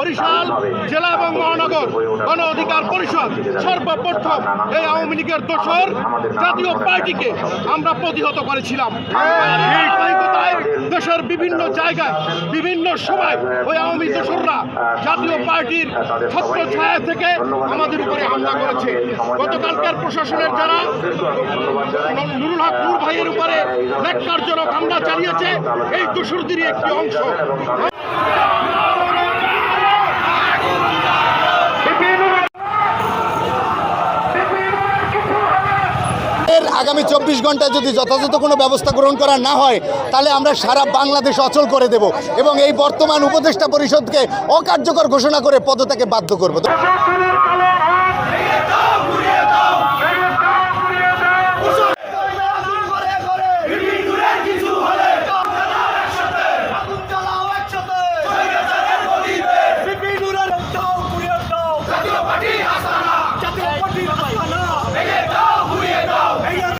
বরিশাল জেলা এবং মহানগর গণ অধিকার পরিষদ সর্বপ্রথম এই আওয়ামী লীগের দোসর জাতীয় পার্টিকে আমরা প্রতিহত করেছিলাম। দেশের বিভিন্ন জায়গায় বিভিন্ন সময় ওই আওয়ামী দোসররা জাতীয় পার্টির ছত্রছায়া থেকে আমাদের উপরে হামলা করেছে। গতকালকার প্রশাসনের যারা নুরুল হক নূর ভাইয়ের উপরে ন্যাক্কারজনক হামলা চালিয়েছে এই দোসরদেরই একটি অংশ। আগামী 24 ঘন্টায় যদি যথাযথ কোনো ব্যবস্থা গ্রহণ করা না হয় তাহলে আমরা সারা বাংলাদেশ অচল করে দেব এবং এই বর্তমান উপদেষ্টা পরিষদকে অকার্যকর ঘোষণা করে পদত্যাগে বাধ্য করব।